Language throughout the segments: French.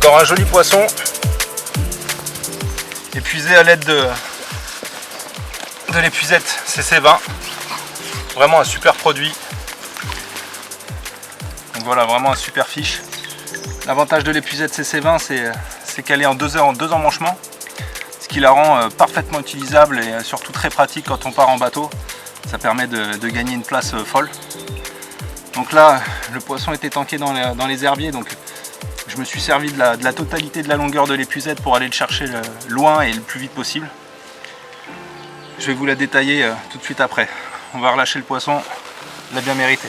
Encore un joli poisson, épuisé à l'aide de l'épuisette CC20. Vraiment un super produit. Donc voilà, vraiment un super fiche. L'avantage de l'épuisette CC20, c'est qu'elle est en 2 heures en 2 emmanchements, ce qui la rend parfaitement utilisable et surtout très pratique quand on part en bateau. Ça permet de gagner une place folle. Donc là, le poisson était tanké dans les herbiers, donc je me suis servi de la totalité de la longueur de l'épuisette pour aller le chercher loin et le plus vite possible. Je vais vous la détailler tout de suite après. On va relâcher le poisson, il l'a bien mérité.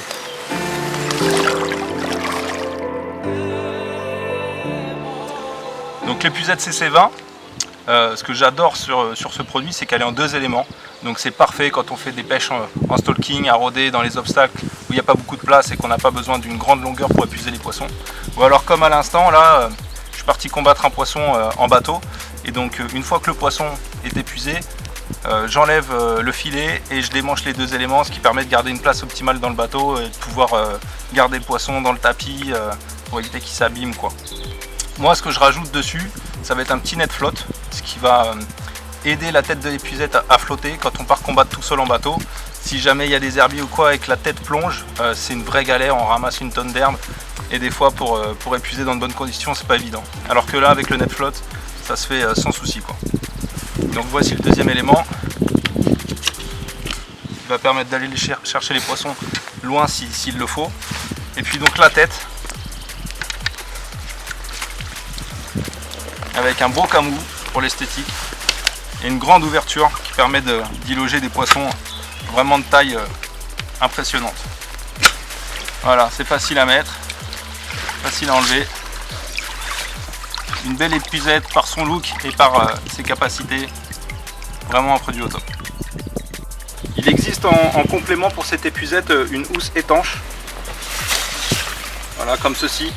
Donc l'épuisette CC20, ce que j'adore sur ce produit, c'est qu'elle est en 2 éléments. Donc c'est parfait quand on fait des pêches en stalking, à rôder dans les obstacles où il n'y a pas beaucoup de place et qu'on n'a pas besoin d'une grande longueur pour épuiser les poissons. Ou alors comme à l'instant, là, je suis parti combattre un poisson en bateau. Et donc une fois que le poisson est épuisé, j'enlève le filet et je démanche les 2 éléments, ce qui permet de garder une place optimale dans le bateau et de pouvoir garder le poisson dans le tapis pour éviter qu'il s'abîme, quoi. Moi, ce que je rajoute dessus, ça va être un petit net flotte, ce qui va aider la tête de l'épuisette à flotter quand on part combattre tout seul en bateau. Si jamais il y a des herbiers ou quoi et que la tête plonge, c'est une vraie galère, on ramasse une tonne d'herbe et des fois pour épuiser dans de bonnes conditions, c'est pas évident. Alors que là, avec le net flotte, ça se fait sans souci, quoi. Donc voici le 2e élément, qui va permettre d'aller chercher les poissons loin s'il le faut. Et puis donc la tête, avec un beau camou pour l'esthétique et une grande ouverture qui permet d'y loger des poissons vraiment de taille impressionnante. Voilà, c'est facile à mettre, facile à enlever. Une belle épuisette par son look et par ses capacités, vraiment un produit au top. Il existe en complément pour cette épuisette une housse étanche, voilà, comme ceci,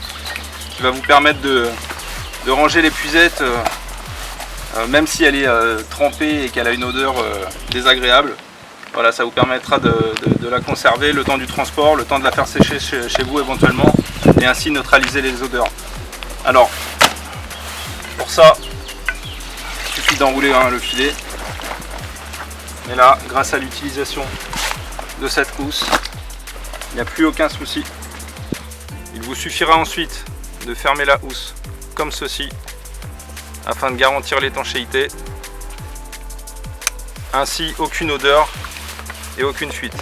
qui va vous permettre de ranger l'épuisette même si elle est trempée et qu'elle a une odeur désagréable. Voilà, ça vous permettra de la conserver le temps du transport, le temps de la faire sécher chez vous éventuellement, et ainsi neutraliser les odeurs. Alors, pour ça, il suffit d'enrouler le filet. Mais là, grâce à l'utilisation de cette housse, il n'y a plus aucun souci. Il vous suffira ensuite de fermer la housse comme ceci, afin de garantir l'étanchéité. Ainsi, aucune odeur et aucune fuite.